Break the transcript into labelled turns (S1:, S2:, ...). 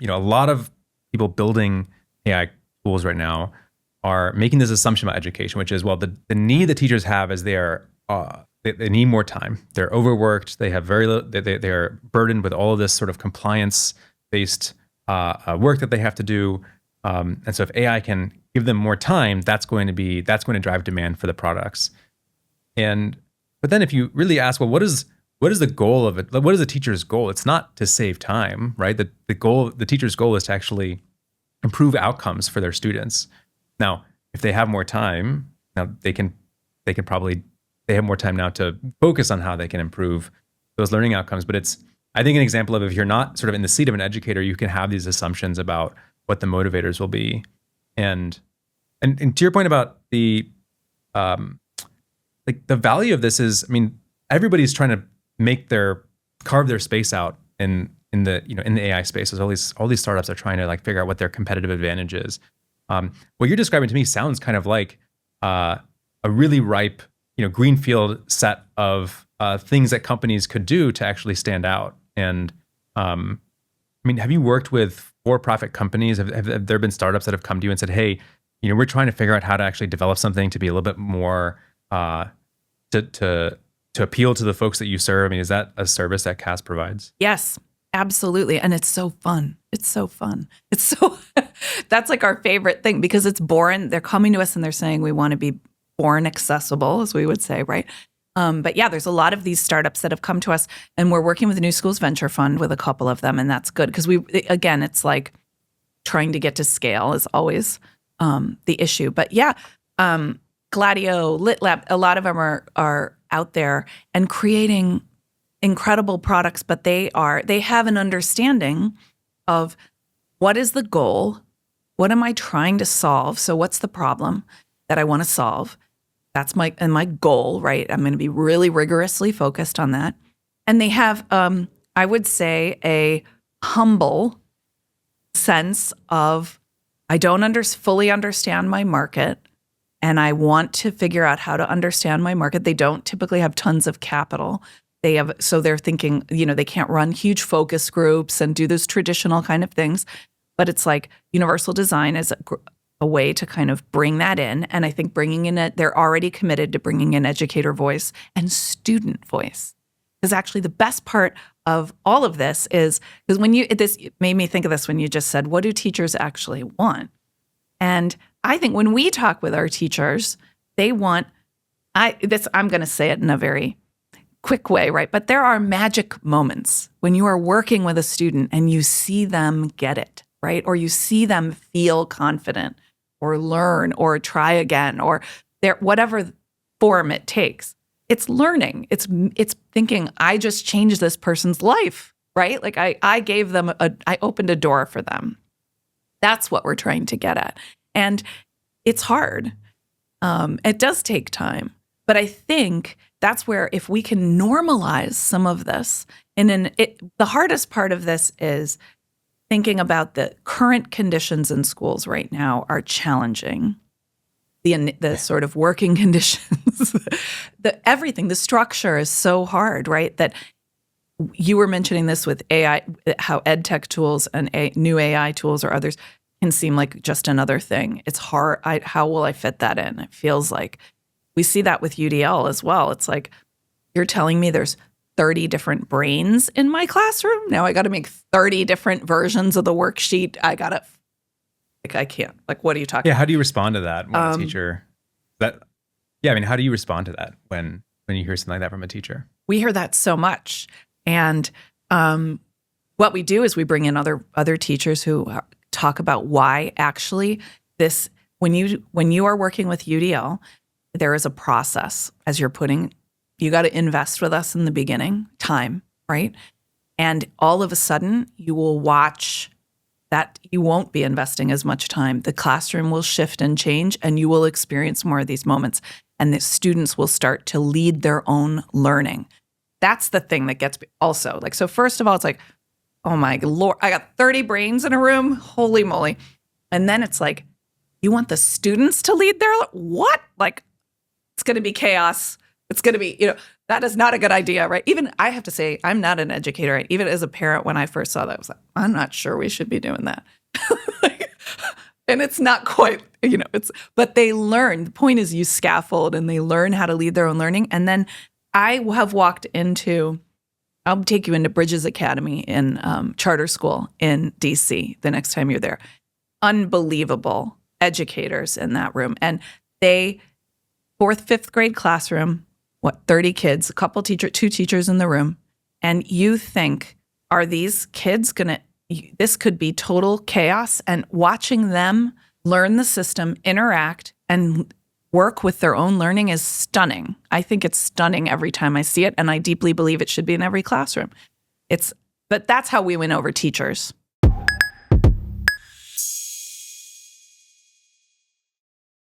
S1: a lot of people building AI tools right now are making this assumption about education, which is, well, the need that teachers have is they need more time. They're overworked. They have very little, they're burdened with all of this sort of compliance-based work that they have to do. And so if AI can give them more time, that's going to drive demand for the products. But then if you really ask, well, what is the goal of it? What is the teacher's goal? It's not to save time, right? The teacher's goal is to actually improve outcomes for their students. Now, if they have more time, now they have more time now to focus on how they can improve those learning outcomes. But it's, I think, an example of, if you're not sort of in the seat of an educator, you can have these assumptions about what the motivators will be. And to your point about the value of this is, I mean, everybody's trying to carve their space out in the AI space. There's all these startups are trying to figure out what their competitive advantage is. What you're describing to me sounds kind of like a really ripe, greenfield set of things that companies could do to actually stand out. And I mean, have you worked with for-profit companies? Have there been startups that have come to you and said, hey, we're trying to figure out how to actually develop something to be a little bit more to appeal to the folks that you serve? I mean, is that a service that CAS provides?
S2: Yes, absolutely. And it's so fun. That's like our favorite thing, because it's born. They're coming to us and they're saying, we want to be born accessible, as we would say, right? But yeah, there's a lot of these startups that have come to us, and we're working with the New Schools Venture Fund with a couple of them. And that's good, because it's like trying to get to scale is always the issue. But yeah, Gladio, LitLab, a lot of them are out there and creating incredible products, but they have an understanding of what is the goal, what am I trying to solve? So what's the problem that I want to solve? That's my goal, right? I'm going to be really rigorously focused on that. And they have, I would say, a humble sense of, I don't fully understand my market, and I want to figure out how to understand my market. They don't typically have tons of capital. So they're thinking, they can't run huge focus groups and do those traditional kind of things. But it's like universal design is a way to kind of bring that in. And I think they're already committed to bringing in educator voice and student voice. Because actually the best part of all of this is, because this made me think of this when you just said, what do teachers actually want? And I think when we talk with our teachers, they want, I'm going to say it in a very quick way, right? But there are magic moments when you are working with a student and you see them get it, right? Or you see them feel confident or learn or try again, or whatever form it takes. It's learning. It's thinking, I just changed this person's life, right? Like I gave them I opened a door for them. That's what we're trying to get at. And it's hard. It does take time. But I think that's where, if we can normalize some of this, the hardest part of this is thinking about the current conditions in schools right now are challenging. The sort of working conditions, everything, the structure is so hard, right? That you were mentioning this with AI, how edtech tools and new AI tools or others can seem like just another thing. It's hard. How will I fit that in? It feels like we see that with UDL as well. It's like, you're telling me there's 30 different brains in my classroom. Now I got to make 30 different versions of the worksheet. I can't. Like, what are you talking about?
S1: Yeah, how do you respond to that when a teacher? How do you respond to that when you hear something like that from a teacher?
S2: We hear that so much. And what we do is we bring in other teachers who talk about why actually this, when you are working with UDL, there is a process as you got to invest with us in the beginning, time, right? And all of a sudden you will watch that you won't be investing as much time. The classroom will shift and change, and you will experience more of these moments, and the students will start to lead their own learning. That's the thing that gets me also. So first of all, it's like, oh my Lord, I got 30 brains in a room. Holy moly. And then it's like, you want the students to lead what? It's going to be chaos. It's going to be, That is not a good idea, right? Even I have to say, I'm not an educator. Right? Even as a parent, when I first saw that, I was like, I'm not sure we should be doing that. And it's not quite, but they learn. The point is you scaffold and they learn how to lead their own learning. And then I have walked into, I'll take you into Bridges Academy in charter school in DC the next time you're there. Unbelievable educators in that room. And they, 4th, 5th grade classroom, 30 kids, two teachers in the room. And you think, are these kids this could be total chaos, and watching them learn the system, interact, and work with their own learning is stunning. I think it's stunning every time I see it, and I deeply believe it should be in every classroom. But that's how we win over teachers.